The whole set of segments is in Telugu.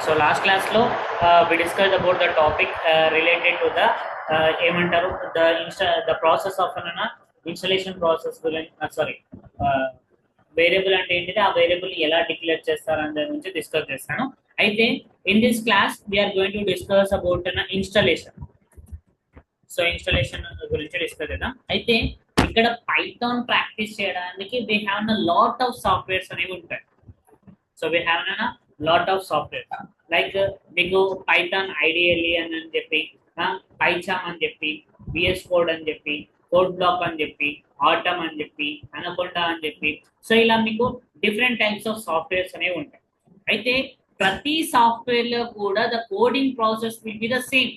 So last class lo we discussed about the topic related to the ఏమంటారు the process of an installation process sorry variable అంటే ఏంటిది ఆ వేరియబుల్ ఎలా డిక్లేర్ చేస్తారని దాని గురించి డిస్కస్ చేస్తాను. అయితే in this class we are going to discuss about installation. So installation గురించి డిస్కస్ చేద్దాం. అయితే ఇక్కడ పైథాన్ ప్రాక్టీస్ చేయడానికి we have a lot of softwares అనేవి ఉంటాయి. So we have a lot of software like మీకు పైథాన్ ఐడిఎల్ఈ అని చెప్పి, పైచామ్ అని చెప్పి, విఎస్ కోడ్ అని చెప్పి, కోడ్ బ్లాక్ అని చెప్పి, ఆటమ్ అని చెప్పి, అనకొండా అని చెప్పి, సో ఇలా మీకు డిఫరెంట్ టైప్స్ ఆఫ్ సాఫ్ట్వేర్స్ అనేవి ఉంటాయి. అయితే ప్రతి సాఫ్ట్వేర్ లో కూడా the coding process will be the same.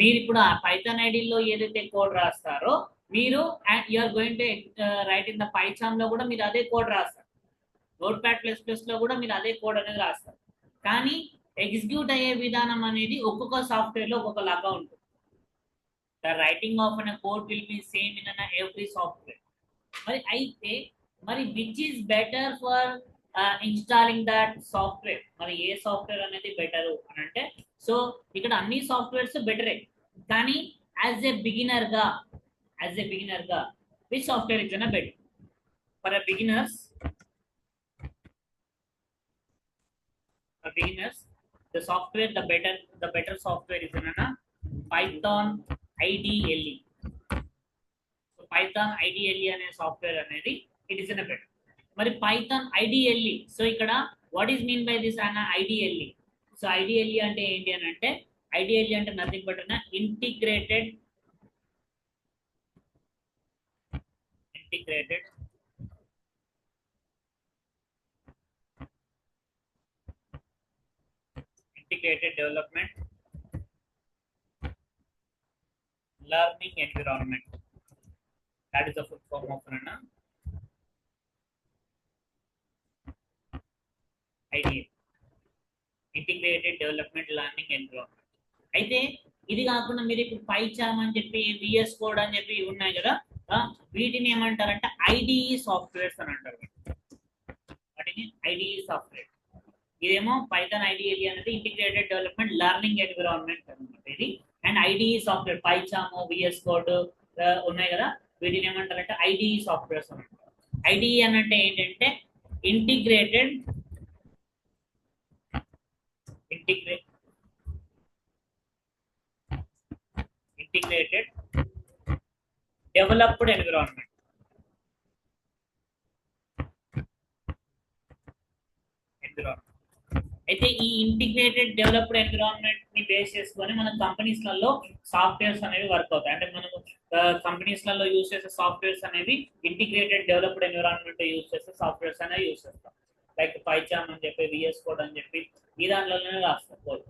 మీరు ఇప్పుడు ఆ పైథాన్ ఐడిలో ఏదైతే కోడ్ రాస్తారో మీరు you're going to write in the PyCharm లో కూడా మీరు అదే కోడ్ రాస్తారు. నోట్ ప్యాడ్ ప్లస్ ప్లస్ లో కూడా మీరు అదే కోడ్ అనేది రాస్తారు. కానీ ఎగ్జిక్యూట్ అయ్యే విధానం అనేది ఒక్కొక్క సాఫ్ట్వేర్ లో ఒక్కొక్క లాగా ఉంటుంది. The writing of an code will be same in an every software. మరి అయితే మరి which is better for installing that software? మరి ఏ సాఫ్ట్వేర్ అనేది బెటరు అని అంటే, సో ఇక్కడ అన్ని సాఫ్ట్వేర్స్ బెటరే, కానీ యాజ్ ఎ బిగినర్ గా which software is an better for beginners? The software, the better software is in Python IDLE. So Python IDLE అనే సాఫ్ట్వేర్ అనేది it is in a better. మరి Python IDLE, సో ఇక్కడ what is mean by this అన్న IDLE? సో IDLE అంటే ఏంటి అని అంటే, IDLE అంటే nothing but integrated development learning environment. That is the full form of IDE, integrated development learning environment. అయితే ఇది కాకుండా మీరు ఇప్పుడు పైచామ్ అని చెప్పి, విఎస్ కోడ్ అని చెప్పి ఉన్నాయి కదా, వీటిని ఏమంటారంటే ఐడిఈ సాఫ్ట్వేర్స్ అని అంటారు. వాటిని ఐడిఈ సాఫ్ట్వేర్. ఇదేమో పైథాన్ ఐడిఎల్ఈ అనేది ఇంటిగ్రేటెడ్ డెవలప్మెంట్ లెర్నింగ్ ఎన్విరాన్మెంట్ అనమాట ఇది. And IDE software PyCharm, VS code ఉన్నాయి కదా, వీటిని ఏమంటారంటే ఐడిఈ సాఫ్ట్వేర్స్ అని అంటారు. ఐడిఈ అని అంటే ఏంటంటే ఇంటిగ్రేటెడ్ డెవలప్డ్ ఎన్విరాన్మెంట్. అయితే ఈ ఇంటిగ్రేటెడ్ డెవలప్డ్ ఎన్విరాన్మెంట్ ని బేస్ చేసుకొని మన కంపెనీస్ లలో సాఫ్ట్వేర్స్ అనేవి వర్క్ అవుతాయి. అంటే మనము కంపెనీస్ లలో యూజ్ చేసే సాఫ్ట్వేర్స్ అనేవి ఇంటిగ్రేటెడ్ డెవలప్డ్ ఎన్విరాన్మెంట్ యూజ్ చేసే సాఫ్ట్వేర్స్ అనేవి యూజ్ చేస్తాం. లైక్ పైచామ్ అని చెప్పి, విఎస్ కోడ్ అని చెప్పి ఈ దానిలోనే రాస్తాం కోడ్.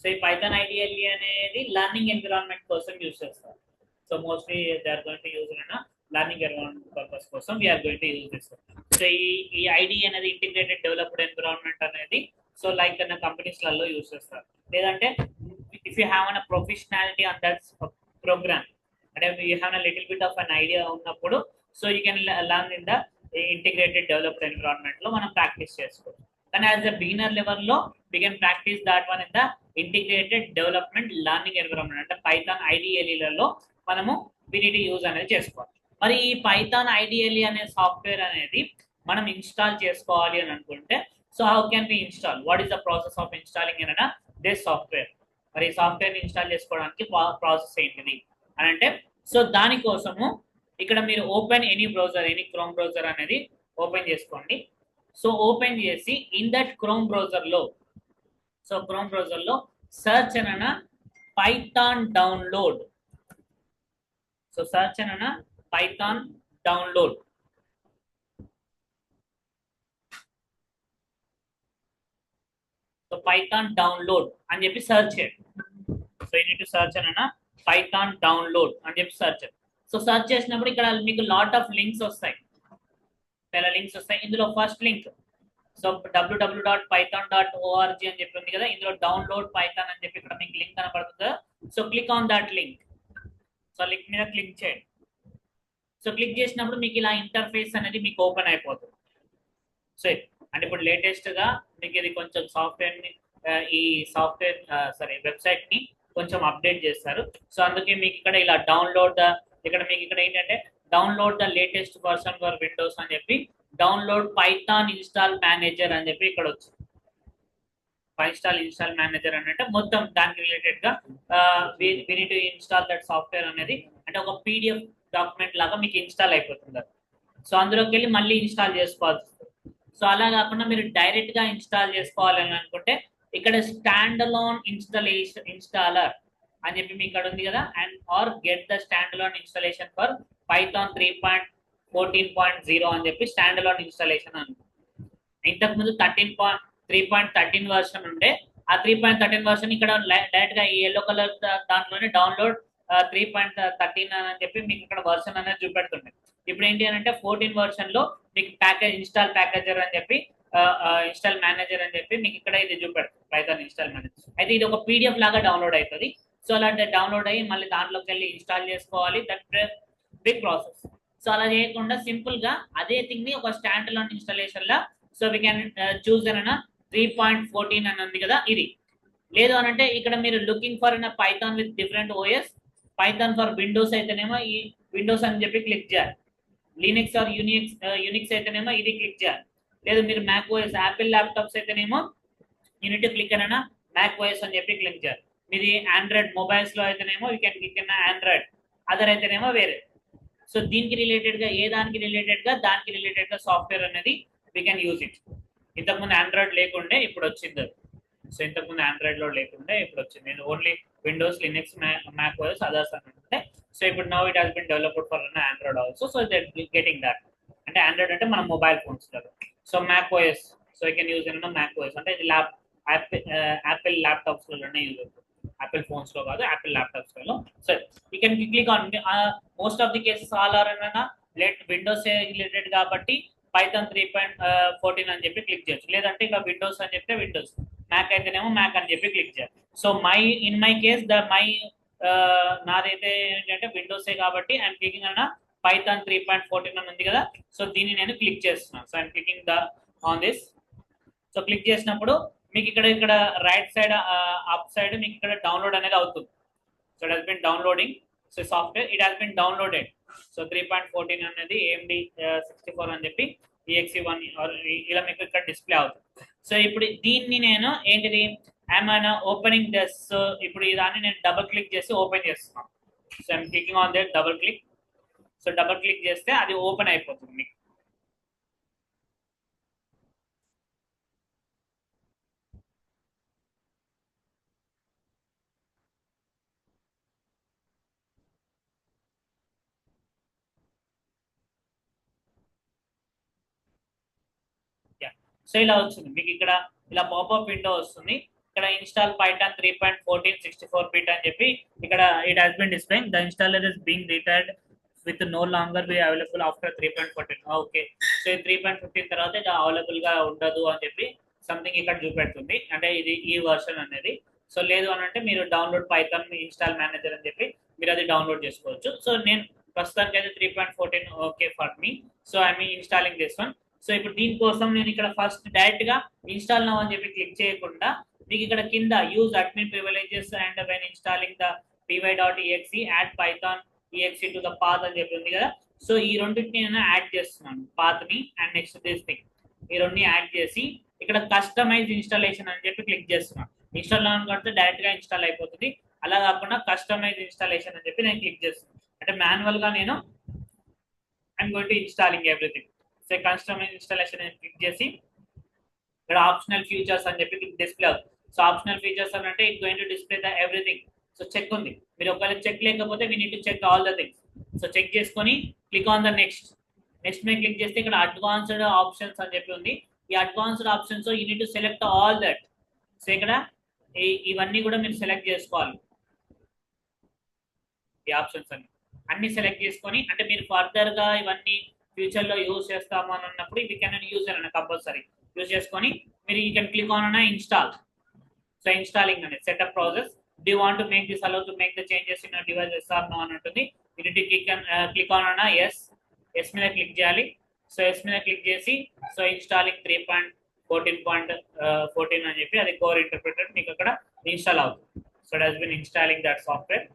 సో ఈ పైథాన్ ఐడిఎల్ఈ అనేది లర్నింగ్ ఎన్విరాన్మెంట్ కోసం యూజ్ చేస్తారు. So mostly they are going to use learning environment purpose కోసం we're going to use this. So ఈ ఐడి అనేది ఇంటిగ్రేటెడ్ డెవలప్డ్ ఎన్విరాన్మెంట్ అనేది సో లైక్ అన్న కంపెనీస్ లలో యూజ్ చేస్తారు. లేదంటే if you have an professionality on that program, అంటే you have a little bit of an idea ఉన్నప్పుడు, so you can learn in the integrated developed environment లో మనం ప్రాక్టీస్ చేసుకోవచ్చు. కానీ యాజ్ అ బిగినర్ లెవెల్ లో we can practice that one in the integrated development learning environment, అంటే పైథాన్ ఐడిఎల్ఈలలో మనము వీటి యూజ్ అనేది చేసుకోవాలి. మరి ఈ పైథాన్ ఐడిఎల్ఈ అనే సాఫ్ట్వేర్ అనేది మనం ఇన్స్టాల్ చేసుకోవాలి అని అనుకుంటే, so how can we install? What is the process of installing in this software? మరి ఈ సాఫ్ట్వేర్ ని ఇన్స్టాల్ చేసుకోవడానికి ప్రాసెస్ ఏంటిది అని అంటే, సో దానికోసము ఇక్కడ మీరు open any browser, any chrome browser అనేది ఓపెన్ చేసుకోండి. సో ఓపెన్ చేసి ఇన్ దట్ క్రోమ్ బ్రౌజర్ లో, సో క్రోమ్ బ్రౌజర్ లో సర్చ్ అన పైథాన్ డౌన్లోడ్. సో సర్చ్ అన Python download. So Python download అని చెప్పి సర్చ్ చేయండి. So you need to search అన్న పైథాన్ డౌన్లోడ్ అని చెప్పి సర్చ్. సో సర్చ్ చేసినప్పుడు ఇక్కడ మీకు లాట్ ఆఫ్ లింక్స్ వస్తాయి, చాలా లింక్స్ వస్తాయి. ఇందులో ఫస్ట్ లింక్ సో www.python.org అని చెప్పి ఉంది కదా, ఇందులో డౌన్లోడ్ పైథాన్ అని చెప్పి ఇక్కడ మీకు లింక్ కనపడుతుంది. So click on that link. So link మీద క్లిక్ చేయండి. సో క్లిక్ చేసినప్పుడు మీకు ఇలా ఇంటర్ఫేస్ అనేది మీకు ఓపెన్ అయిపోతుంది. సో అంటే ఇప్పుడు లేటెస్ట్ గా మీకు ఇది కొంచెం సాఫ్ట్వేర్ ని ఈ సాఫ్ట్వేర్ వెబ్సైట్ ని కొంచెం అప్డేట్ చేస్తారు. సో అందుకే మీకు ఇక్కడ ఇలా ఇక్కడ మీకు ఇక్కడ ఏంటంటే download the latest version for Windows అని చెప్పి డౌన్లోడ్ పైథాన్ ఇన్స్టాల్ మేనేజర్ అని చెప్పి ఇక్కడ వచ్చింది. ఇన్స్టాల్ మేనేజర్ అని అంటే మొత్తం దానికి రిలేటెడ్ గా we need to install that software అనేది అంటే ఒక పీడిఎఫ్ డాక్యుమెంట్ లాగా మీకు ఇన్స్టాల్ అయిపోతుంది. సో అందులోకి వెళ్ళి మళ్ళీ ఇన్స్టాల్ చేసుకోవాల్సి వస్తుంది. సో అలా కాకుండా మీరు డైరెక్ట్ గా ఇన్స్టాల్ చేసుకోవాలని అనుకుంటే ఇక్కడ స్టాండ్ అలోన్ ఇన్స్టాలర్ అని చెప్పి మీకు ఇక్కడ ఉంది కదా, and or get the stand alone installation for Python 3.14.0 అని చెప్పి స్టాండ్ అలోన్ ఇన్స్టాలేషన్ అని. ఇంతకుముందు 3.13 వర్షన్ ఉండే ఆ 3.13 వర్షన్ ఇక్కడ డైరెక్ట్ గా ఈ ఎల్లో కలర్ దాంట్లోనే డౌన్లోడ్ 3.13 అని చెప్పి మీకు ఇక్కడ వర్షన్ అనేది చూపెడుతుంది. ఇప్పుడు ఏంటి అని అంటే 14 వర్షన్ లో మీకు ఇన్స్టాల్ ప్యాకేజర్ అని చెప్పి ఇన్స్టాల్ మేనేజర్ అని చెప్పి మీకు ఇక్కడ ఇది చూపెడుతుంది పైథాన్ ఇన్స్టాల్ మేనేజర్. అయితే ఇది ఒక పీడిఎఫ్ లాగా డౌన్లోడ్ అవుతుంది. సో అలాంటి డౌన్లోడ్ అయ్యి మళ్ళీ దాంట్లోకి వెళ్ళి ఇన్స్టాల్ చేసుకోవాలి. That big process. సో అలా చేయకుండా సింపుల్ గా అదే థింగ్ ని ఒక stand alone installation law so we can choose అన్న 3.14 అని ఉంది కదా ఇది. లేదు అని అంటే ఇక్కడ మీరు looking for in Python with different OS, Python for Windows అయితేనేమో ఈ విండోస్ అని చెప్పి క్లిక్ చేయాలి. లినక్స్ ఆర్ యూనిక్స్ అయితేనేమో ఇది క్లిక్ చేయాలి. లేదు మీరు మ్యాక్ ఓఎస్ యాపిల్ ల్యాప్టాప్స్ అయితేనేమో యూనిట్ క్లిక్ అయినా మ్యాక్ ఓఎస్ అని చెప్పి క్లిక్ చేయాలి. మీది ఆండ్రాయిడ్ మొబైల్స్ లో అయితేనేమో యూ కెన్ క్లిక్ అయినా ఆండ్రాయిడ్, అదర్ అయితేనేమో వేరే. సో దీనికి రిలేటెడ్ గా దానికి రిలేటెడ్ గా సాఫ్ట్వేర్ అనేది వీ కెన్ యూజ్ ఇట్. ఇంతకుముందు ఆండ్రాయిడ్ లేకుండే ఇప్పుడు వచ్చింది. సో ఇంతకుముందు ఆండ్రాయిడ్ లో లేకుండే ఇప్పుడు వచ్చింది. Only Windows, Linux, Mac OS, others అని ఉంటే. సో ఇప్పుడు now it has been developed for Android also. So that getting that అంటే ఆండ్రాయిడ్ అంటే మన మొబైల్ ఫోన్స్ కదా. So Mac OS, so you can use Mac OS అంటే ఇది యాపిల్ ల్యాప్టాప్స్ లోనే యూజ్ అవుతుంది. యాపిల్ ఫోన్స్ లో కాదు, యాపిల్ ల్యాప్టాప్స్ లో. So you can click on most of the cases all are Windows related కాబట్టి పైథాన్ 3.14 అని చెప్పి క్లిక్ చేయొచ్చు. లేదంటే ఇక విండోస్ అని చెప్తే విండోస్, మ్యాక్ అయితేనేమో మ్యాక్ అని చెప్పి క్లిక్ చేయాలి. సో ఇన్ మై కేస్ నాదైతే ఏంటంటే విండోసే కాబట్టి ఐఎమ్ క్లికింగ్ అన్న పైథాన్ 3.14 అని ఉంది కదా. సో దీన్ని నేను క్లిక్ చేస్తున్నాను. So I'm clicking on this. So click చేసినప్పుడు మీకు ఇక్కడ రైట్ సైడ్ అప్ సైడ్ మీకు ఇక్కడ డౌన్లోడ్ అనేది అవుతుంది. So it has been downloading. So software it has been downloaded. So 3.14 అనేది AMD 64 అని చెప్పి EXE1 ఇలా మీకు ఇక్కడ డిస్ప్లే అవుతుంది. సో ఇప్పుడు దీన్ని నేను ఏంటిది ఐఎమ్ ఓపెనింగ్ దిస్. సో ఇప్పుడు దాన్ని నేను డబుల్ క్లిక్ చేసి ఓపెన్ చేస్తున్నాను. So I'm clicking on that double click. So double click చేస్తే అది ఓపెన్ అయిపోతుంది మీకు. సో ఇలా వచ్చింది మీకు ఇక్కడ ఇలా పాపప్ విండో వస్తుంది. ఇక్కడ ఇన్స్టాల్ పైథాన్ 3.14 64 బిట్ అని చెప్పి ఇక్కడ it has been displaying the installer is being retired with no longer be available after 3.14. Okay, so 3.15 తర్వాత ఇది అవైలబుల్ గా ఉండదు అని చెప్పి సంథింగ్ ఇక్కడ చూపెడుతుంది. అంటే ఇది ఈ వర్షన్ అనేది. సో లేదు అని అంటే మీరు డౌన్లోడ్ పైథాన్ ఇన్స్టాల్ మేనేజర్ అని చెప్పి మీరు అది డౌన్లోడ్ చేసుకోవచ్చు. సో నేను ప్రస్తుతానికి అయితే 3.14 okay for me. So I mean installing this one. So ఇప్పుడు దీనికోసం నేను ఇక్కడ ఫస్ట్ డైరెక్ట్ గా ఇన్స్టాల్ నౌ అని చెప్పి క్లిక్ చేయకుండా మీకు ఇక్కడ కింద use admin privileges and when installing the py.exe add Python exe to the path అని చెప్పి ఉంది కదా. సో ఈ రెండింటిని నేను యాడ్ చేస్తున్నాను, పాత్ ని అండ్ నెక్స్ట్ దిస్ థింగ్. ఈ రెండు యాడ్ చేసి ఇక్కడ కస్టమైజ్ ఇన్స్టాలేషన్ అని చెప్పి క్లిక్ చేస్తున్నాను. ఇన్స్టాల్ అని కొడితే డైరెక్ట్ గా ఇన్స్టాల్ అయిపోతుంది. అలా కాకుండా కస్టమైజ్ ఇన్స్టాలేషన్ అని చెప్పి నేను క్లిక్ చేస్తున్నాను. అంటే మాన్యువల్ గా నేను I'm going to installing everything. So customize installation అని క్లిక్ చేసి ఇక్కడ ఆప్షనల్ ఫీచర్స్ అని చెప్పి డిస్ప్లే అవుతుంది. సో ఆప్షనల్ ఫీచర్స్ అని అంటే it going to display the everything. So check ఉంది. మీరు ఒకవేళ చెక్ లేకపోతే we need to check all the things. So check చేసుకొని క్లిక్ ఆన్ ద నెక్స్ట్ మీద క్లిక్ చేస్తే ఇక్కడ అడ్వాన్స్డ్ ఆప్షన్స్ అని చెప్పి ఉంది. ఈ advanced options you need to select all that. So ఇక్కడ ఇవన్నీ కూడా మీరు సెలెక్ట్ చేసుకోవాలి. ఈ ఆప్షన్స్ అన్ని సెలెక్ట్ చేసుకొని అంటే మీరు ఫర్దర్ గా ఇవన్నీ ఫ్యూచర్ లో యూజ్ చేస్తాము అని అన్నప్పుడు ఇవి కెన్ యూజ్ అన్న కంపల్సరీ యూజ్ చేసుకొని మీరు you can click on install. So installing అనేది setup process. Do you want to make this allow to make the changes in your device yes or no అని ఉంటుంది. మీరు క్లిక్ ఆన్ ఎస్ మీద క్లిక్ చేయాలి. సో ఎస్ మీద క్లిక్ చేసి సో ఇన్స్టాలింగ్ 14.14 అని చెప్పి అది కోర్ ఇంటర్ప్రిటర్ మీకు అక్కడ ఇన్స్టాల్ అవుతుంది. So it has been installing that software.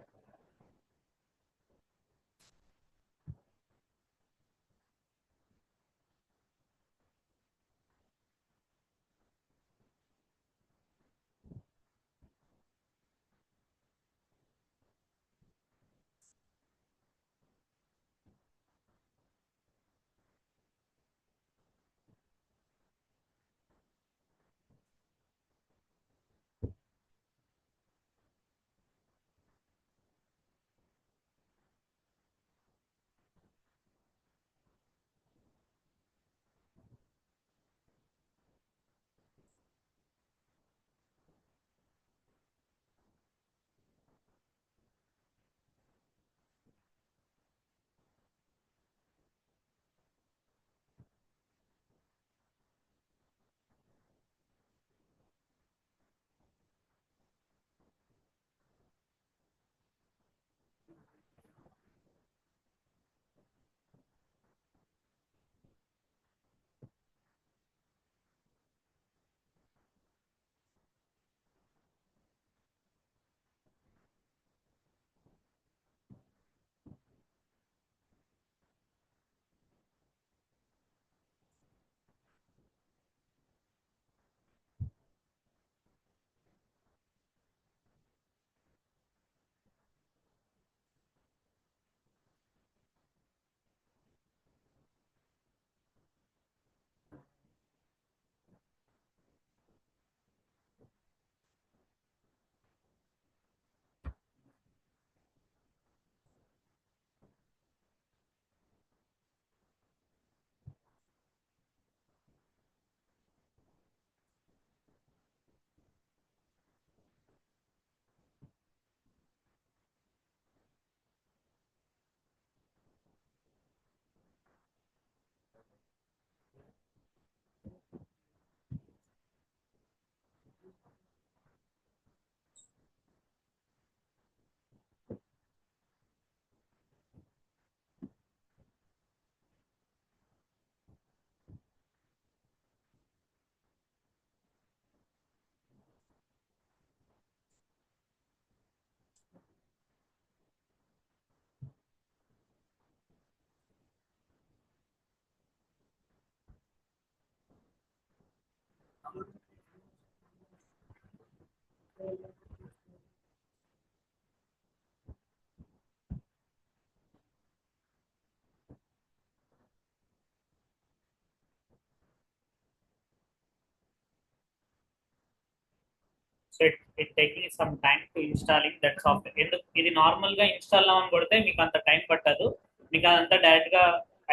So it taking some time to installing that software. ఎందుకు ఇది నార్మల్ గా ఇన్స్టాల్ అవ్వని కొడితే మీకు అంత టైం పట్టదు, మీకు అదంతా డైరెక్ట్ గా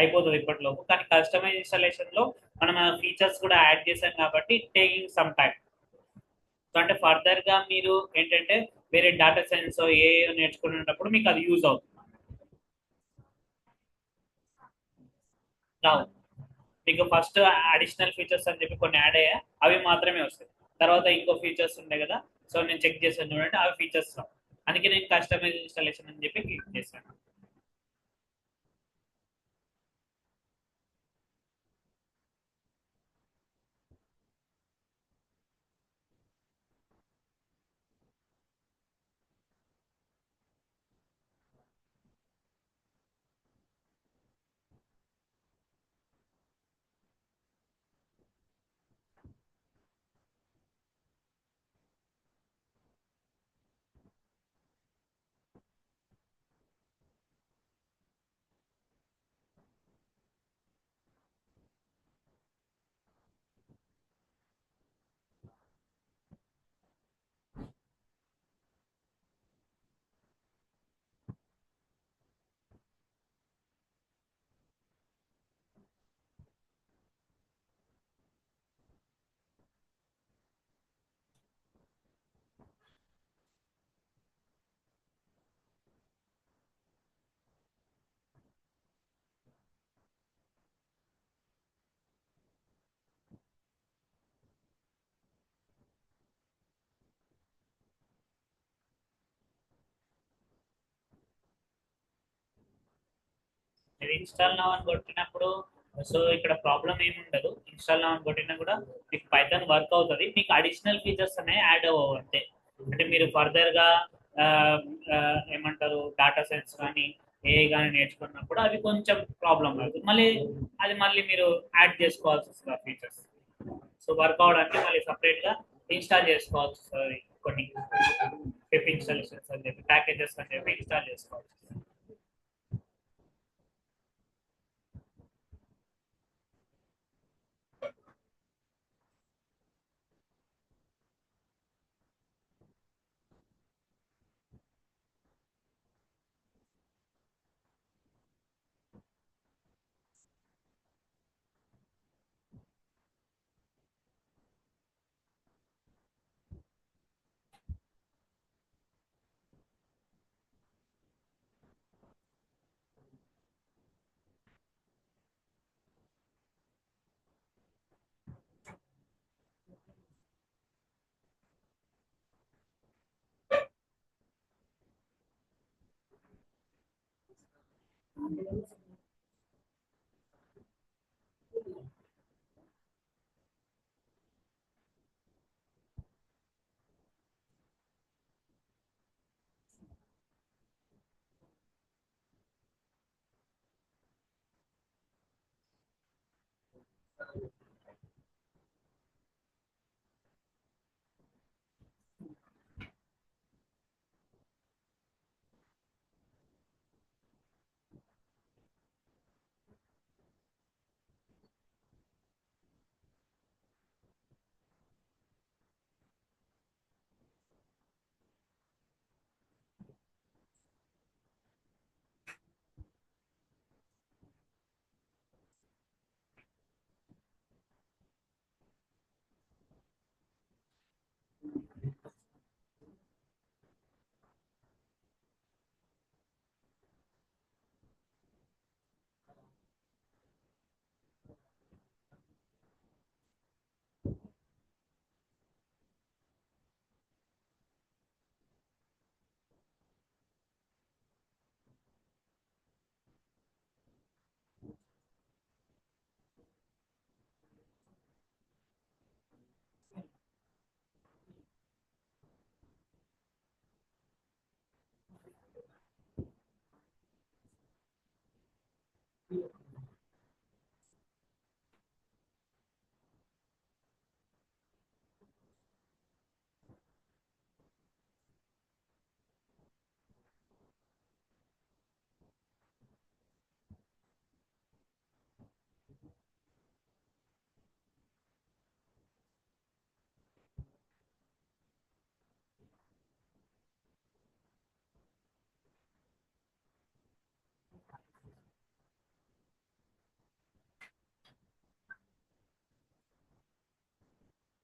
అయిపోతుంది ఇప్పటిలోపు. కానీ కస్టమైజ్ ఇన్స్టాలేషన్ లో మనం ఫీచర్స్ కూడా యాడ్ చేసాం కాబట్టి టేకింగ్ సమ్ టైం. సో అంటే ఫర్దర్ గా మీరు ఏంటంటే వేరే డేటా సైన్స్ ఏ నేర్చుకునేటప్పుడు మీకు అది యూజ్ అవుతుంది. రావు, మీకు ఫస్ట్ అడిషనల్ ఫీచర్స్ అని చెప్పి కొన్ని యాడ్ అయ్యాయి, అవి మాత్రమే వస్తాయి. తర్వాత ఇంకో ఫీచర్స్ ఉన్నాయి కదా, సో నేను చెక్ చేశాను చూడండి, అవి ఫీచర్స్ రావు. అందుకే నేను కస్టమైజ్ ఇన్స్టాలేషన్ అని చెప్పి క్లిక్ చేశాను. మీరు ఇన్స్టాల్ నౌ అని కొట్టినప్పుడు సో ఇక్కడ ప్రాబ్లం ఏమి ఉండదు, ఇన్స్టాల్ కొట్టినా కూడా మీకు పైథాన్ వర్క్ అవుతుంది. మీకు అడిషనల్ ఫీచర్స్ అనేవి యాడ్ అవ్వవు అంతే. అంటే మీరు ఫర్దర్ గా ఆ, ఆ, ఏమంటారు డాటా సైన్స్ కానీ ఏ కానీ నేర్చుకున్నప్పుడు అవి కొంచెం ప్రాబ్లం అవుతుంది, మళ్ళీ మీరు యాడ్ చేసుకోవాల్సి వస్తుంది ఆ ఫీచర్స్. సో వర్క్ అవడానికి మళ్ళీ సపరేట్ గా ఇన్స్టాల్ చేసుకోవాల్సి వస్తుంది, కొన్ని పిప్ ఇన్స్టాలేషన్స్ అని చెప్పి ప్యాకేజెస్ అని చెప్పి ఇన్స్టాల్ చేసుకోవాల్సి వస్తుంది.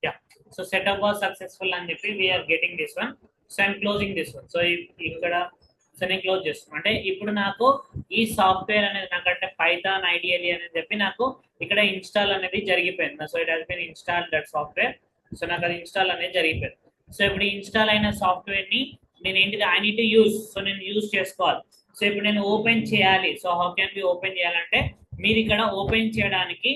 Yeah. So setup was successful అని చెప్పి we are getting this one. So I'm closing this one. So ఇక్కడ సో నేను క్లోజ్ చేస్తాను. అంటే ఇప్పుడు నాకు ఈ సాఫ్ట్వేర్ అనేది నాకంటే పైథాన్ ఐడియల్లీ అని చెప్పి నాకు ఇక్కడ ఇన్స్టాల్ అనేది జరిగిపోయింది. So it has been install that software. So నాకు అది ఇన్స్టాల్ అనేది జరిగిపోయింది. సో ఇప్పుడు ఇన్స్టాల్ అయిన సాఫ్ట్వేర్ ని నేను ఏంటిది I need to use, so నేను యూజ్ చేసుకోవాలి. సో ఇప్పుడు నేను ఓపెన్ చేయాలి. So how can be open చేయాలంటే మీరు ఇక్కడ ఓపెన్ చేయడానికి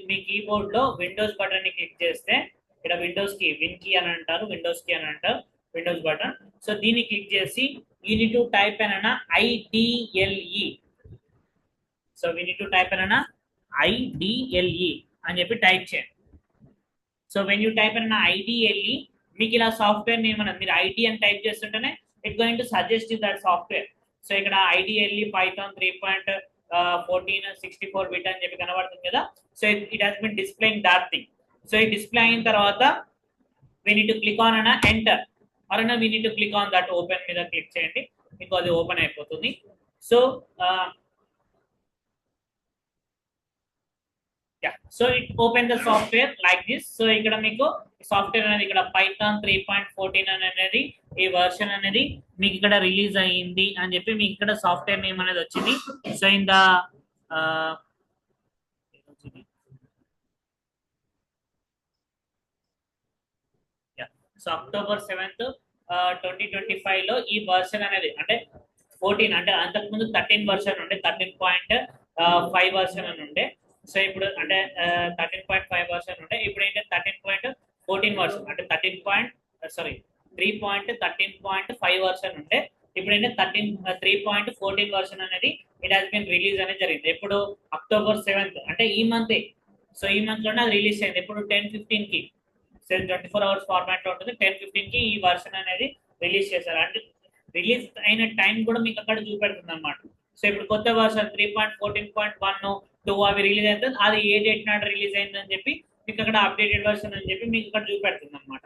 మీ కీబోర్డ్ లో విండోస్ బటన్ ని క్లిక్ చేస్తే ఇక్కడ విండోస్ కి విన్ కీ అని అంటారు, విండోస్ కీ అని అంటారు, విండోస్ బటన్. సో దీన్ని క్లిక్ చేసి యూ నీడ్ టు టైప్ అన్న IDLE. So we need to type అన్న ఐడిఎల్ఈ అని చెప్పి టైప్ చేయండి. సో వెన్ యూ టైప్ అన్న ఐడిఎల్ఈ మీకు ఇలా సాఫ్ట్వేర్ నేమ్ అన్నది మీరు ఐడి అని టైప్ చేస్తుంటేనే it going to suggest you that software. So ఇక్కడ ఐడిఎల్ఈ పైథాన్ 3.14 64 బిట్ అని చెప్పి కనబడుతుంది కదా. So it has been displaying that thing. So ఈ డిస్ప్లే అయిన తర్వాత we need to click on అన్న ఎంటర్ ఆర్ అన్న we need to click on that open మీద క్లిక్ చేయండి, మీకు అది ఓపెన్ అయిపోతుంది. So so it open the software like this. So ఇక్కడ మీకు సాఫ్ట్వేర్ అనేది ఇక్కడ పైథాన్ 3.14 అనేది ఈ వర్షన్ అనేది మీకు ఇక్కడ రిలీజ్ అయ్యింది అని చెప్పి మీకు ఇక్కడ సాఫ్ట్వేర్ నేమ్ అనేది వచ్చింది. So in the so October 7th 2025 లో ఈ వర్షన్ అనేది అంటే 14 అంటే అంతకుముందు 13 వర్షన్ ఉంటే 13. ఫైవ్ వర్షన్ అని ఉండే. సో ఇప్పుడు అంటే 13.5 వర్షన్ ఉండే, ఇప్పుడు ఏంటంటే 13.14 వర్షన్ అంటే 3.13.5 వర్షన్ ఉంటే ఇప్పుడు ఏంటంటే 3.14 వర్షన్ అనేది ఇట్ హాస్ బిన్ రిలీజ్ అనేది జరిగింది. ఎప్పుడు October 7th అంటే ఈ మంత్. సో ఈ మంత్ లోనే అది రిలీజ్ అయింది. ఇప్పుడు 10:15 కి 24 అవర్స్ ఫార్మాట్ లో ఉంటుంది. 10:15 కి ఈ వర్షన్ అనేది రిలీజ్ చేశారు. అంటే రిలీజ్ అయిన టైం కూడా మీకు అక్కడ చూపెడుతుంది అనమాట. సో ఇప్పుడు కొత్త వర్షన్ 3.14.1 2 అవి రిలీజ్ అవుతుంది. అది ఏ డేట్ నాడు రిలీజ్ అయిందని చెప్పి మీకు అక్కడ అప్డేటెడ్ వర్షన్ అని చెప్పి మీకు ఇక్కడ చూపెడుతుంది అనమాట.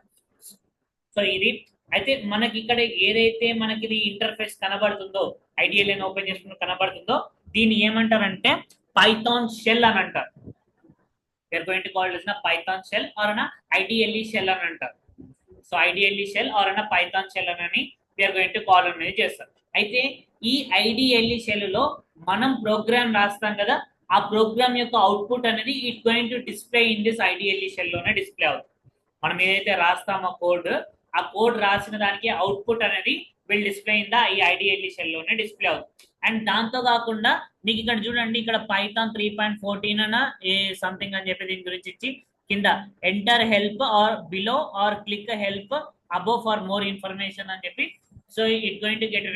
సో ఇది అయితే మనకి ఇక్కడ ఏదైతే మనకి ఇది ఇంటర్ఫేస్ కనబడుతుందో, ఐడిఎల్ఎన్ ఓపెన్ చేసుకుని కనబడుతుందో, దీన్ని ఏమంటారంటే పైథాన్ షెల్ అని అంటారు. We are going to call it Python shell or an IDLE shell అని అంటారు. So IDLE shell or an Python shell అని వీఆర్ గోయింగ్ టు కాల్ అనేది చేస్తారు. అయితే ఈ ఐడిఎల్ఈ షెల్ లో మనం ప్రోగ్రామ్ రాస్తాం కదా, ఆ ప్రోగ్రామ్ యొక్క అవుట్పుట్ అనేది it going to display in this IDLE shell లోనే డిస్ప్లే అవుతుంది. మనం ఏదైతే రాస్తామో కోడ్, ఆ కోడ్ రాసిన దానికి అవుట్పుట్ అనేది విల్ డిస్ప్లే ఇన్ ద ఈ ఐడిఎల్ఈ షెల్ లోనే డిస్ప్లే అవుతుంది. అండ్ దాంతో కాకుండా మీకు ఇక్కడ చూడండి, ఇక్కడ పైథాన్ 3.14 అన్న ఏ సంథింగ్ అని చెప్పి దీని గురించి ఇచ్చి కింద enter help or below or click help above for more information అని చెప్పి. So it going to get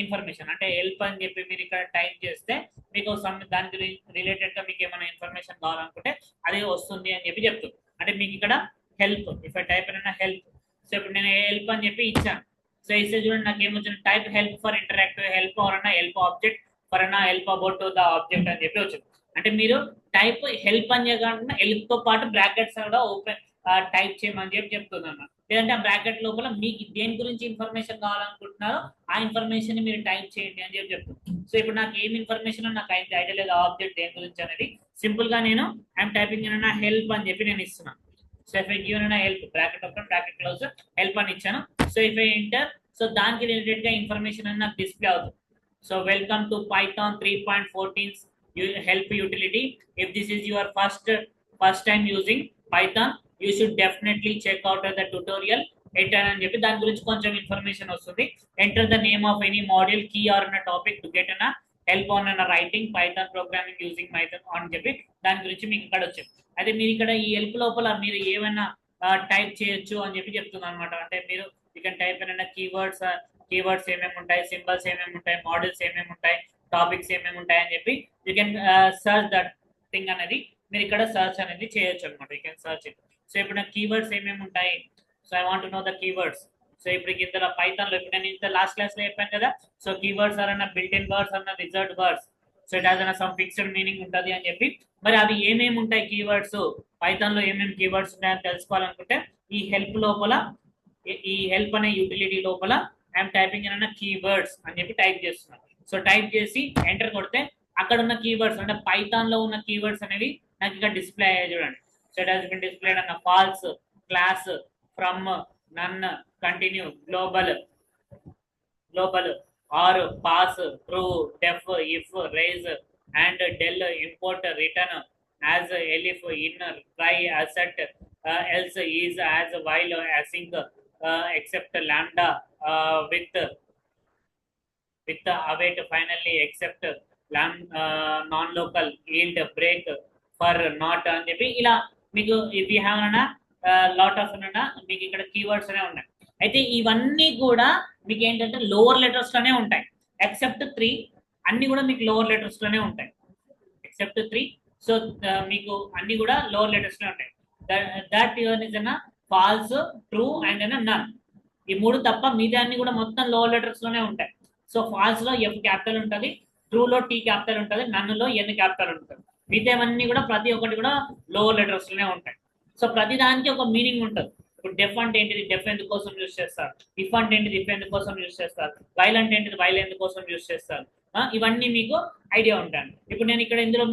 information అంటే హెల్ప్ అని చెప్పి మీరు ఇక్కడ టైప్ చేస్తే మీకు దానికి రిలేటెడ్ గా మీకు ఏమైనా ఇన్ఫర్మేషన్ కావాలనుకుంటే అది వస్తుంది అని చెప్పి చెప్తుంది. అంటే మీకు ఇక్కడ హెల్ప్ ఇఫ్ ఐ టైప్ అయినా హెల్ప్. సో ఇప్పుడు నేను హెల్ప్ అని చెప్పి ఇచ్చాను. సో ఇస్తే చూడండి నాకు ఏమొచ్చిన type help for interactive help or అన్న హెల్ప్ ఆబ్జెక్ట్ ఫర్ అన్న హెల్ప్ అబౌట్ ద ఆబ్జెక్ట్ అని చెప్పి వచ్చింది. అంటే మీరు టైప్ హెల్ప్ అని చేయకుండా హెల్ప్ తో పాటు బ్రాకెట్స్ కూడా ఓపెన్ టైప్ చేయమని చెప్పి చెప్తుంది అన్నమాట. లేదంటే ఆ బ్రాకెట్ లోపల మీకు దేని గురించి ఇన్ఫర్మేషన్ కావాలనుకుంటున్నారో ఆ ఇన్ఫర్మేషన్ మీరు టైప్ చేయండి అని చెప్పి చెప్తుంది. సో ఇప్పుడు నాకు ఏం ఇన్ఫర్మేషన్ నాకు ఐడియా లేదు ఆబ్జెక్ట్ దేని గురించి అనేది. సింపుల్ గా నేను ఐఎమ్ టైపింగ్ అన్న హెల్ప్ అని చెప్పి నేను ఇస్తున్నాను. So if I given help bracket open bracket close help అని ఇచ్చాను. So if I enter, so దానికి రిలేటెడ్ గా ఇన్ఫర్మేషన్ అని నాకు డిస్ప్లే అవుతుంది. So welcome to Python 3.14 help utility. If this is your first time using Python you should definitely check out the tutorial enter అని చెప్పి దాని గురించి కొంచెం ఇన్ఫర్మేషన్ వస్తుంది. Enter the name of any module key or అన్న టాపిక్ టు గెట్ అన్న హెల్ప్ ఆన్ అన్న writing Python programming using Python అని చెప్పి దాని గురించి మీకు ఇక్కడ వచ్చింది. అయితే మీరు ఇక్కడ ఈ హెల్ప్ లోపల మీరు ఏమైనా టైప్ చేయొచ్చు అని చెప్పి చెప్తున్నాను అనమాట. అంటే మీరు యూ కెన్ టైప్ అయినా కీవర్డ్స్ ఏమేమి ఉంటాయి, సింబల్స్ ఏమేమి ఉంటాయి, మోడల్స్ ఏమేమి ఉంటాయి, టాపిక్స్ ఏమేమి ఉంటాయి అని చెప్పి you can search that thing అనేది మీరు ఇక్కడ సర్చ్ అనేది చేయొచ్చు అనమాట. You can search it. So ఇప్పుడు నాకు కీవర్డ్స్ ఏమేమి ఉంటాయి, so I want know the keywords. So ఇప్పుడు ఇందులో పైథాన్ లో ఇప్పుడు నేను ఇంత లాస్ట్ క్లాస్ లో చెప్పాను కదా, సో కీవర్డ్స్ ఆర్ అన్న బిల్ట్ ఇన్ వర్డ్స్ అన్న reserved words. So it has అన్న సమ్ ఫిక్స్డ్ మీనింగ్ ఉంటుంది అని చెప్పి. మరి అవి ఏమేమి ఉంటాయి కీవర్డ్స్, పైథాన్ లో ఏమేమి కీవర్డ్స్ ఉంటాయని తెలుసుకోవాలనుకుంటే ఈ హెల్ప్ లోపల, ఈ హెల్ప్ అనే యూటిలిటీ లోపల ఐఎమ్ టైపింగ్ అన్న కీవర్డ్స్ అని చెప్పి టైప్ చేస్తున్నాను. సో టైప్ చేసి ఎంటర్ కొడితే అక్కడ ఉన్న కీవర్డ్స్ అంటే పైథాన్ లో ఉన్న కీవర్డ్స్ అనేవి నాకు ఇక్కడ డిస్ప్లే అయ్యాయి చూడండి. So it has been displayed అన్న false, class, from, none, continue, global, or, pass, true, def, if, raise and del, import, return, as, elif, in, try, assert, else, is, as, while, async, except lambda, with await, finally, except non-local, yield, break, for, not అని చెప్పి ఇలా మీకు ఇఫ్ యూ హ్యావ్ అన్న లాట్ ఆఫ్ అన్న మీకు ఇక్కడ కీవర్డ్స్ అనే ఉన్నాయి. అయితే ఇవన్నీ కూడా మీకు ఏంటంటే లోవర్ లెటర్స్ లోనే ఉంటాయి. ఎక్సెప్ట్ 3 అన్ని కూడా మీకు లోవర్ లెటర్స్ లోనే ఉంటాయి. ఎక్సెప్ట్ 3 సో మీకు అన్ని కూడా లోవర్ లెటర్స్ లోనే ఉంటాయి. దట్ ఇస్ అన్న ఫాల్స్, ట్రూ అండ్ నన్. ఈ మూడు తప్ప మిగతా అన్ని కూడా మొత్తం లోవర్ లెటర్స్ లోనే ఉంటాయి. సో ఫాల్స్ లో ఎఫ్ క్యాపిటల్ ఉంటుంది, ట్రూ లో టీ క్యాపిటల్ ఉంటుంది, నన్ లో ఎన్ క్యాపిటల్ ఉంటుంది. మిగతావన్నీ కూడా ప్రతి ఒక్కటి కూడా లోవర్ లెటర్స్ లోనే ఉంటాయి. సో ప్రతి దానికి ఒక మీనింగ్ ఉంటుంది. ఇప్పుడు డెఫ్ అంటే ఏంటిది, డెఫ్ ఎందుకోసం యూజ్ చేస్తారు. ఇఫ్ అంటే ఏంటిది, ఇఫ్ ఎందుకోసం యూజ్ చేస్తారు. వైల్ అంటే ఏంటిది, వైల్ ఎందుకోసం యూజ్ చేస్తారు. ఇవన్నీ మీకు ఐడియా ఉంటాయి. ఇప్పుడు నేను ఇక్కడ ఇందులో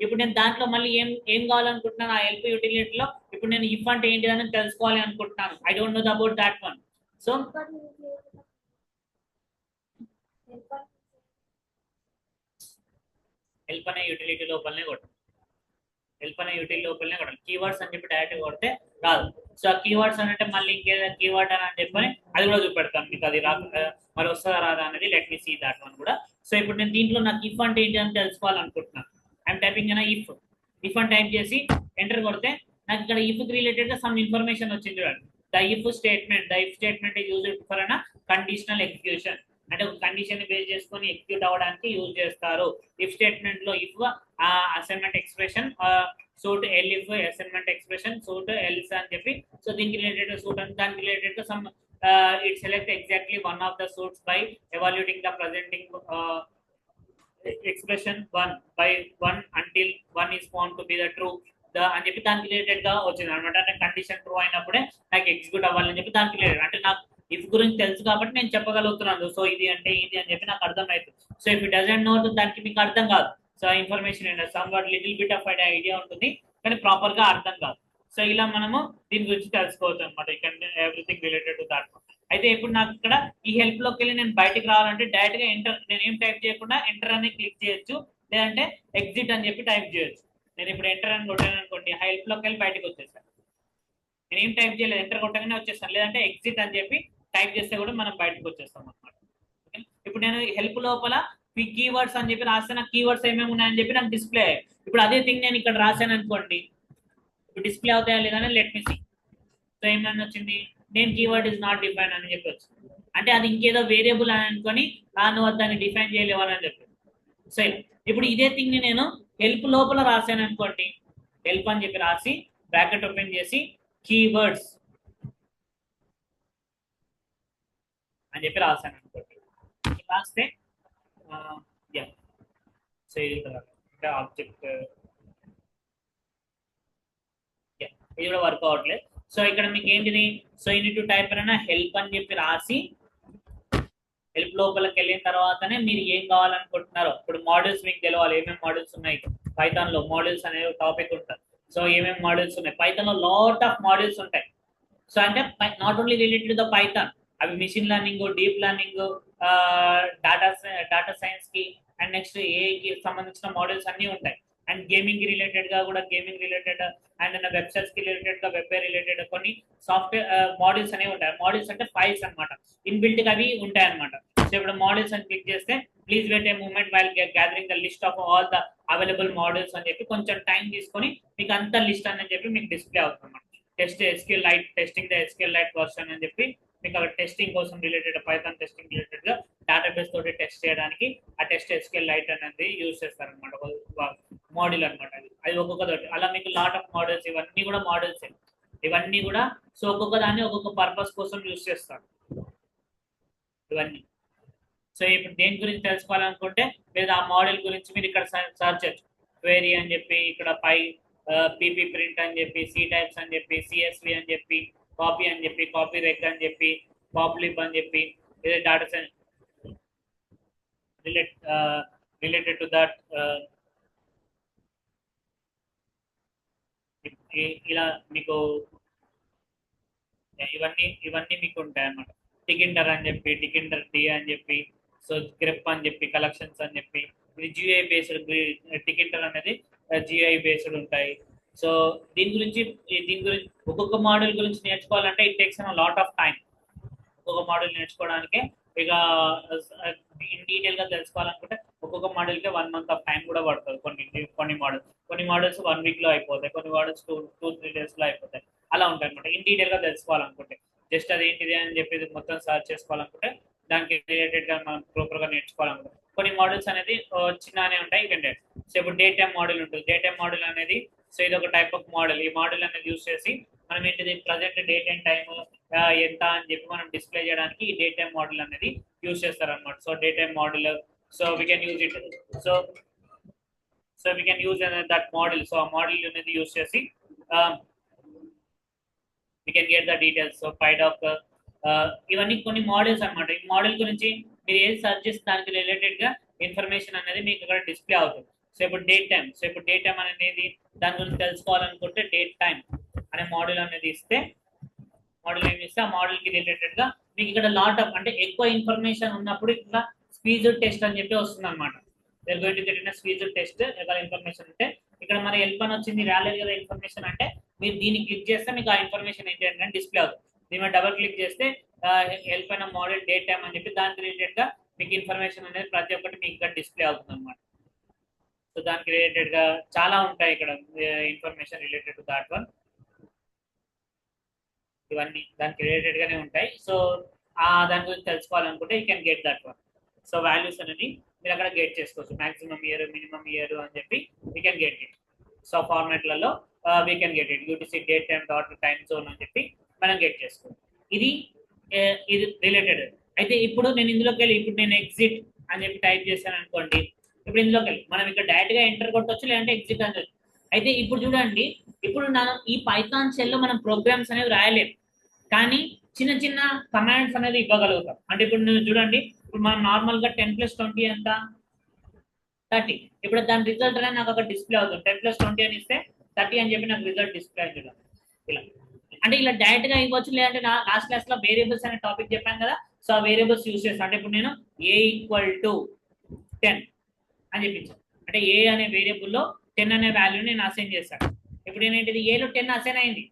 ఇప్పుడు నేను దాంట్లో మళ్ళీ ఏం కావాలనుకుంటున్నాను ఆ హెల్ప్ యూటిలిటీలో. ఇప్పుడు నేను ఇఫ్ అంటే ఏంటిది అని తెలుసుకోవాలి అనుకుంటున్నాను. I don't know about that one. So help అనే యూటిలిటీ లోపలనే కొట్టాలి. హెల్ప్ అనే యూటిలిటీ లోపలనే కొట్టాలి. కీవర్డ్స్ అని చెప్పి డైరెక్ట్ కొడితే రాదు. సో ఆ కీవర్డ్స్ అంటే మళ్ళీ ఇంకేదైనా కీవర్డ్ అని చెప్పని అది కూడా చూపెడతాను మీకు, అది మరి వస్తుందా రాదా అనేది. Let me see that one కూడా. సో ఇప్పుడు నేను దీంట్లో నాకు ఇఫ్ అంటే ఏంటి అని తెలుసుకోవాలనుకుంటున్నాను. ఐఎమ్ టైపింగ్ అయినా ఇఫ్ అని టైప్ చేసి ఎంటర్ కొడితే నాకు ఇక్కడ ఇఫ్ రిలేటెడ్ గా సమ్ ఇన్ఫర్మేషన్ వచ్చింది చూడండి. The if statement is used for an conditional execution, అంటే ఒక కండిషన్ బేస్ చేసుకొని ఎగ్జిక్యూట్ అవ్వడానికి యూజ్ చేస్తారు. ఇఫ్ స్టేట్మెంట్ లో if assignment expression suite elif assignment expression suite else అని చెప్పి, సో దీనికి రిలేటెడ్ సూట్ అని దానికి రిలేటెడ్ గా some it select exactly one of the suites by evaluating the presenting expression 1 by 1 until 1 is found to be the true అని చెప్పి దానికి రిలేటెడ్ గా వచ్చింది అనమాట. అంటే కండిషన్ ట్రూ అయినప్పుడే నాకు ఎగ్జిక్యూట్ అవ్వాలని చెప్పి దానికి రిలేటెడ్, అంటే నాకు ఇఫ్ గురించి తెలుసు కాబట్టి నేను చెప్పగలుగుతున్నాను. సో ఇది అంటే ఇది అని చెప్పి నాకు అర్థం అవుతుంది. So if it doesn't know దానికి మీకు అర్థం కాదు. సో ఇన్ఫర్మేషన్ ఏంటంటే some what little bit of idea ఉంటుంది కానీ ప్రాపర్ గా అర్థం కాదు. సో ఇలా మనము దీని గురించి తెలుసుకోవచ్చు అనమాట. Everything related to that. అయితే ఇప్పుడు నాకు ఇక్కడ ఈ హెల్ప్ లోకి వెళ్ళి నేను బయటకు రావాలంటే డైరెక్ట్ గా ఎంటర్, నేను ఏం టైప్ చేయకుండా ఎంటర్ అని క్లిక్ చేయొచ్చు, లేదంటే ఎగ్జిట్ అని చెప్పి టైప్ చేయొచ్చు. నేను ఇప్పుడు ఎంటర్ అని కొట్టాను అనుకోండి, హెల్ప్ లోకి వెళ్ళి బయటకు వచ్చేసాను. నేను ఏం టైప్ చేయలేదు, ఎంటర్ కొట్టగానే వచ్చేస్తాను. లేదంటే ఎగ్జిట్ అని చెప్పి టైప్ చేస్తే కూడా మనం బయటకు వచ్చేస్తాం అనమాట. ఇప్పుడు నేను హెల్ప్ లోపల కీవర్డ్స్ అని చెప్పి రాస్తే నాకు కీవర్డ్స్ ఏమేమి ఉన్నాయని చెప్పి నాకు డిస్ప్లే అయ్యాయి. ఇప్పుడు అదే థింగ్ నేను ఇక్కడ రాశాను అనుకోండి, ఇప్పుడు డిస్ప్లే అవుతాయా లేదని లెట్ మీ సీ. సో ఏమని వచ్చింది, నేను కీవర్డ్ ఇస్ నాట్ డిఫైన్ అని చెప్పి వచ్చింది. అంటే అది ఇంకేదో వేరియబుల్ అని అనుకొని నువ్వు దాన్ని డిఫైన్ చేయలేవని చెప్పి. సో ఇప్పుడు ఇదే థింగ్ ని నేను హెల్ప్ లోపల రాశాను అనుకోండి, హెల్ప్ అని చెప్పి రాసి బ్రాకెట్ ఓపెన్ చేసి కీవర్డ్స్ అని చెప్పి రాశాను అనుకోండి, రాస్తే సో ఇది ఆబ్జెక్ట్ ఇది కూడా వర్క్ అవట్లేదు. సో ఇక్కడ మీకు ఏంటిది, so you need to type అయినా హెల్ప్ అని చెప్పి రాసి హెల్ప్ లోపలికి వెళ్ళిన తర్వాతనే మీరు ఏం కావాలనుకుంటున్నారో, ఇప్పుడు మోడల్స్ మీకు తెలవాలి, ఏమేమి మోడల్స్ ఉన్నాయి. పైథాన్ లో మోడల్స్ అనే టాపిక్ ఉంటుంది. సో ఏమేమి మోడల్స్ ఉన్నాయి, పైథాన్ లో లాట్ ఆఫ్ మోడల్స్ ఉంటాయి. సో అంటే not only related the Python, అవి machine learning, deep learning, data science కి అండ్ నెక్స్ట్ ఏఐకి సంబంధించిన మోడల్స్ అన్ని ఉంటాయి. అండ్ గేమింగ్ రిలేటెడ్ గా కూడా గేమింగ్ రిలేటెడ్ అండ్ వెబ్సైట్స్ కి రిలేటెడ్ గా వెబ్ రిలేటెడ్ కొన్ని సాఫ్ట్వేర్ మోడల్స్ అనేవి ఉంటాయి. మోడల్స్ అంటే ఫైల్స్ అనమాట, ఇన్బిల్ట్ గా అవి ఉంటాయి అనమాట. సో ఇప్పుడు మోడల్స్ అని క్లిక్ చేస్తే please wait a moment while gathering the list of all the available models అని చెప్పి కొంచెం టైం తీసుకొని మీకు అంత లిస్ట్ అని చెప్పి మీకు డిస్ప్లే అవుతుంది అనమాట. Test SQL light testing the SQL light version అని చెప్పి మీకు అక్కడ టెస్టింగ్ కోసం రిలేటెడ్ పైథాన్ టెస్టింగ్ రిలేటెడ్ గా డేటాబేస్ తోటి టెస్ట్ చేయడానికి ఆ టెస్ట్ ఎస్క్యూఎల్ లైట్ అనేది యూజ్ చేస్తారనమాట, మోడల్ అనమాట. అది ఒక్కొక్క తోటి అలా మీకు లాట్ ఆఫ్ మోడల్స్, ఇవన్నీ కూడా మోడల్స్, ఇవన్నీ కూడా సో ఒక్కొక్క దాన్ని ఒక్కొక్క పర్పస్ కోసం యూజ్ చేస్తారు ఇవన్నీ. సో ఇప్పుడు దేని గురించి తెలుసుకోవాలనుకుంటే లేదా ఆ మోడల్ గురించి మీరు ఇక్కడ సర్చ్ చేయొచ్చు. క్వెరీ అని చెప్పి ఇక్కడ పీపీ ప్రింట్ అని చెప్పి, సి టైప్స్ అని చెప్పి, సిఎస్వి అని చెప్పి, కాపీ అని చెప్పి, కాపీ రెక్ అని చెప్పి, పాప్లిప్ అని చెప్పి, లేదా data science related to that ఇలా మీకు ఇవన్నీ మీకు ఉంటాయి అన్నమాట. టికింటర్ అని చెప్పి, టికింటర్ డి అని చెప్పి, సో గ్రిప్ అని చెప్పి, కలెక్షన్స్ అని చెప్పి, ఇది జిఐ బేస్డ్. టికింటర్ అనేది జిఐ బేస్డ్ ఉంటాయి. సో దీని గురించి ఒక్కొక్క మోడల్ గురించి నేర్చుకోవాలంటే it takes lot of time. ఒక్కొక్క మోడల్ నేర్చుకోవడానికి ఇక ఇన్ డీటెయిల్ గా తెలుసుకోవాలనుకుంటే ఒక్కొక్క మోడల్ కి 1 month ఆఫ్ టైం కూడా పడుతుంది. కొన్ని మోడల్స్ 1 week లో అయిపోతాయి, కొన్ని మోడల్స్ 2-3 days లో అయిపోతాయి. అలా ఉంటాయి అనమాట. ఇన్ డీటెయిల్ గా తెలుసుకోవాలనుకుంటే జస్ట్ అది ఏంటిది అని చెప్పి మొత్తం సర్చ్ చేసుకోవాలనుకుంటే దానికి రిలేటెడ్ గా మనం ప్రాపర్ గా నేర్చుకోవాలనుకుంటే కొన్ని మోడల్స్ అనేది చిన్ననే ఉంటాయి. ఇవన్నీ సో ఇప్పుడు డే టైమ్ మోడల్ ఉంటుంది. డే టైమ్ మోడల్ అనేది సో ఇది ఒక టైప్ ఆఫ్ మోడల్. ఈ మోడల్ అనేది యూజ్ చేసి మనం ఏంటిది ప్రజెంట్ డేట్ అండ్ టైమ్ ఎంత అని చెప్పి మనం డిస్ప్లే చేయడానికి ఈ డే టైమ్ మోడల్ అనేది యూజ్ చేస్తారనమాట. So date time model, so we can use it. So we can use that model. So ఆ మోడల్ అనేది యూజ్ చేసి we can get the details. So pydoc ఇవన్నీ కొన్ని మోడల్స్ అనమాట. ఈ మోడల్ గురించి మీరు ఏది సర్చ్ చేస్తే దానికి రిలేటెడ్ గా ఇన్ఫర్మేషన్ అనేది మీకు ఇక్కడ డిస్ప్లే అవుతుంది. సో ఇప్పుడు డేట్ టైం అనేది దాని గురించి తెలుసుకోవాలనుకుంటే డేట్ టైం అనే మోడల్ అనేది ఇస్తే ఆ మోడల్ కి రిలేటెడ్ గా మీకు ఇక్కడ లాట్ ఆఫ్ అంటే ఎక్కువ ఇన్ఫర్మేషన్ ఉన్నప్పుడు ఇట్లా స్క్వీజ్డ్ టెస్ట్ అని చెప్పి వస్తుంది అనమాట. స్క్వీజ్డ్ టెస్ట్ ఏదైనా ఇన్ఫర్మేషన్ ఉంటే ఇక్కడ మన హెల్ప్ అని వచ్చింది రాలేదు కదా ఇన్ఫర్మేషన్ అంటే మీరు దీన్ని క్లిక్ చేస్తే మీకు ఆ ఇన్ఫర్మేషన్ ఏంటంటే డిస్ప్లే అవుతుంది. దీని మీద డబుల్ క్లిక్ చేస్తే హెల్ప్ అయిన మోడల్ డేట్ టైం అని చెప్పి దానికి రిలేటెడ్ గా మీకు ఇన్ఫర్మేషన్ అనేది ప్రతి ఒక్కటి మీకు ఇక్కడ డిస్ప్లే అవుతుంది అనమాట. సో దానికి రిలేటెడ్ గా చాలా ఉంటాయి ఇక్కడ information related to that one. ఇవన్నీ దానికి రిలేటెడ్ గానే ఉంటాయి. సో దాని గురించి తెలుసుకోవాలనుకుంటే you can get that one. So values అనేది మీరు అక్కడ గెట్ చేసుకోవచ్చు. మాక్సిమం ఇయర్, మినిమం ఇయర్ అని చెప్పి we can get it. So ఫార్మాట్లలో we can get it. UTC date time dot time zone అని చెప్పి మనం గెట్ చేసుకోవచ్చు. ఇది రిలేటెడ్. అయితే ఇప్పుడు నేను ఇందులోకి వెళ్ళి ఇప్పుడు నేను ఎగ్జిట్ అని చెప్పి టైప్ చేశాను అనుకోండి. ఇప్పుడు ఇందులోకి వెళ్ళి మనం ఇక్కడ డైరెక్ట్ గా ఎంటర్ కొట్టవచ్చు, లేదంటే ఎగ్జిట్ అని చెప్పి. అయితే ఇప్పుడు చూడండి, ఇప్పుడు మనం ఈ పైథాన్ షెల్ లో మనం ప్రోగ్రామ్స్ అనేవి రాయలేము, కానీ చిన్న చిన్న కమాండ్స్ అనేది ఇవ్వగలుగుతాం. అంటే ఇప్పుడు నేను చూడండి, ఇప్పుడు మనం నార్మల్ గా 10+20 ఎంత 30. ఇప్పుడు దాని రిజల్ట్ అనేది నాకు అక్కడ డిస్ప్లే అవుతుంది. 10+20 అని ఇస్తే 30 అని చెప్పి నాకు రిజల్ట్ డిస్ప్లే అవుతుంది. ఇలా అంటే ఇలా డైరెక్ట్ గా ఇవ్వచ్చు, లేదంటే లాస్ట్ క్లాస్ లో వేరియబుల్స్ అనే టాపిక్ చెప్పాను కదా. సో ఆ వేరియబుల్స్ యూస్ చేస్తాను. అంటే ఇప్పుడు నేను A=10 అని చెప్పించాను. అంటే ఏ అనే వేరియబుల్లో 10 అనే వాల్యూని నేను అసైన్ చేశాను. ఇప్పుడు ఏంటంటే ఏలో 10 అసైన్ అయింది.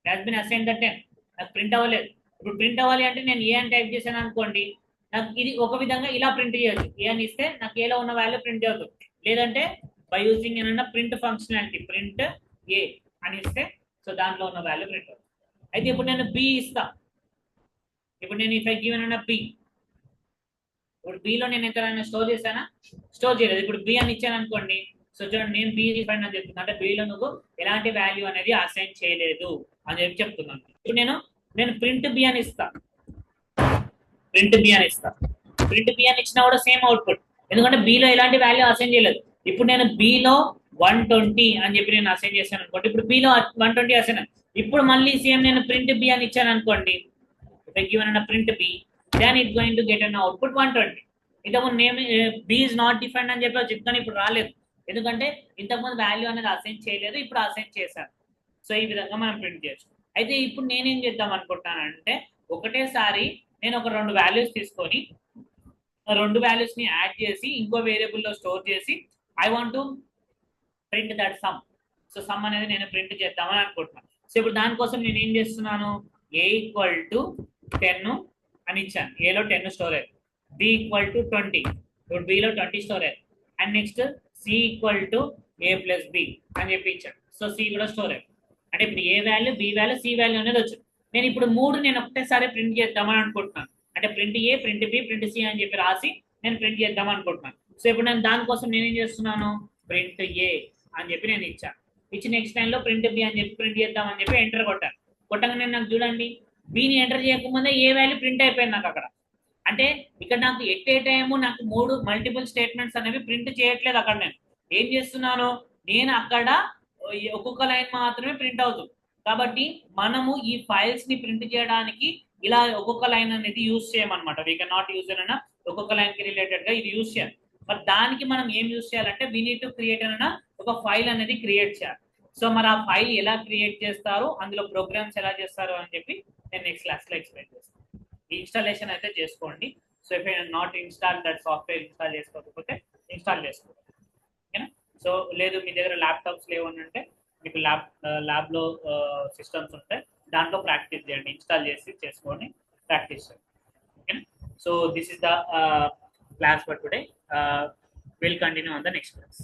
Has been assign the 10. నాకు ప్రింట్ అవ్వలేదు. ఇప్పుడు ప్రింట్ అవ్వాలి అంటే నేను ఏ అని టైప్ చేశాను అనుకోండి, నాకు ఇది ఒక విధంగా ఇలా ప్రింట్ చేయొచ్చు. ఏ అని ఇస్తే నాకు ఏలో ఉన్న వాల్యూ ప్రింట్ అవుతుంది. లేదంటే బై యూజింగ్ ఏమన్నా ప్రింట్ ఫంక్షనాలిటీ, ప్రింట్ ఏ అని ఇస్తే సో దాంట్లో ఉన్న వాల్యూ ప్రింట్ అవుతుంది. అయితే ఇప్పుడు నేను బి ఇస్తా. ఇప్పుడు నేను ఇఫ్ ఐ గివెన్ అన్న బి, ఇప్పుడు బిలో నేను ఎంతైనా స్టోర్ చేశానా? స్టోర్ చేయలేదు. ఇప్పుడు బి అని ఇచ్చాను అనుకోండి. సో చూడండి, నేను బి రిఫైండ్ అని చెప్తున్నా. అంటే బిలో నువ్వు ఎలాంటి వాల్యూ అనేది అసైన్ చేయలేదు అని చెప్పి చెప్తున్నాను. ఇప్పుడు నేను ప్రింట్ బి అని ఇస్తా. ప్రింట్ బి అని ఇస్తా. ప్రింట్ బి అని ఇచ్చినా కూడా సేమ్ అవుట్పుట్, ఎందుకంటే బిలో ఎలాంటి వాల్యూ అసైన్ చేయలేదు. ఇప్పుడు నేను బిలో 120 అని చెప్పి నేను అసైన్ చేశాను అనుకోండి. ఇప్పుడు బిలో 120 అసైన్. ఇప్పుడు మళ్ళీ సేమ్ నేను ప్రింట్ బి అని ఇచ్చాను అనుకోండి. Print B, then it's going to get an output 120. ఇంతకుముందు name B is not defined అని చెప్పి చెప్తాను, ఇప్పుడు రాలేదు. ఎందుకంటే ఇంతకుముందు వాల్యూ అనేది అసైన్ చేయలేదు, ఇప్పుడు అసైన్ చేశాను. సో ఈ విధంగా మనం ప్రింట్ చేయొచ్చు. అయితే ఇప్పుడు నేనేం చేద్దాం అనుకుంటానంటే, ఒకటేసారి నేను ఒక 2 వాల్యూస్ తీసుకొని 2 వాల్యూస్ ని యాడ్ చేసి ఇంకో వేరియబుల్లో స్టోర్ చేసి I want to print that some. So some అనేది నేను ప్రింట్ చేద్దామని అనుకుంటున్నాను. సో ఇప్పుడు దానికోసం నేను ఏం చేస్తున్నాను, A=10 అని ఇచ్చాను. ఏలో 10 స్టోర్ అయ్యింది. B=20, ఇప్పుడు బిలో 20 స్టోర్ అయ్యింది. అండ్ నెక్స్ట్ C=A+B అని చెప్పి ఇచ్చాను. సో సి కూడా స్టోర్ అయ్యింది. అంటే ఇప్పుడు A value, B value, C value అనేది వచ్చింది. నేను ఇప్పుడు 3 నేను ఒకటేసారి ప్రింట్ చేద్దామని అనుకుంటున్నాను. అంటే ప్రింట్ ఏ, ప్రింట్ బి, ప్రింట్ సి అని చెప్పి రాసి నేను ప్రింట్ చేద్దాం అనుకుంటున్నాను. సో ఇప్పుడు నేను దానికోసం నేనేం చేస్తున్నాను, ప్రింట్ ఏ అని చెప్పి నేను ఇచ్చాను. ఇచ్చి నెక్స్ట్ టైంలో ప్రింట్ బి అని చెప్పి ప్రింట్ చేద్దామని చెప్పి ఎంటర్ కొట్టాను. కొట్టగానే నాకు చూడండి, బిని ఎంటర్ చేయకముందే ఏ వాల్యూ ప్రింట్ అయిపోయింది నాకు అక్కడ. అంటే ఇక్కడ నాకు ఎట్ ఏ టైము నాకు 3 మల్టిపుల్ స్టేట్మెంట్స్ అనేవి ప్రింట్ చేయట్లేదు. అక్కడ నేను ఏం చేస్తున్నాను, నేను అక్కడ ఒక్కొక్క లైన్ మాత్రమే ప్రింట్ అవుతుంది. కాబట్టి మనము ఈ ఫైల్స్ ని ప్రింట్ చేయడానికి ఇలా ఒక్కొక్క లైన్ అనేది యూజ్ చేయమన్నమాట. వీ కెన్ నాట్ యూజ్ అన్న ఒక్కొక్క లైన్ కి రిలేటెడ్ గా ఇది యూజ్ చేయాలి. మరి దానికి మనం ఏం యూజ్ చేయాలంటే వీ నీడ్ టు క్రియేట్ అన్న ఒక ఫైల్ అనేది క్రియేట్ చేయాలి. సో మరి ఆ ఫైల్ ఎలా క్రియేట్ చేస్తారు, అందులో ప్రోగ్రామ్స్ ఎలా చేస్తారు అని చెప్పి నేను నెక్స్ట్ క్లాస్ లో ఎక్స్ప్లెయిన్ చేస్తాను. ఇన్స్టాలేషన్ అయితే చేసుకోండి. So if I not install that software, install చేసుకోకపోతే ఇన్స్టాల్ చేసుకోండి. ఓకేనా? సో లేదు మీ దగ్గర ల్యాప్టాప్స్ లేవని అంటే మీకు ల్యాబ్ లో సిస్టమ్స్ ఉంటాయి, దాంట్లో ప్రాక్టీస్ చేయండి. ఇన్స్టాల్ చేసి చేసుకోండి, ప్రాక్టీస్ చేయండి. ఓకేనా? So this is the class for today. We'll continue on the next class.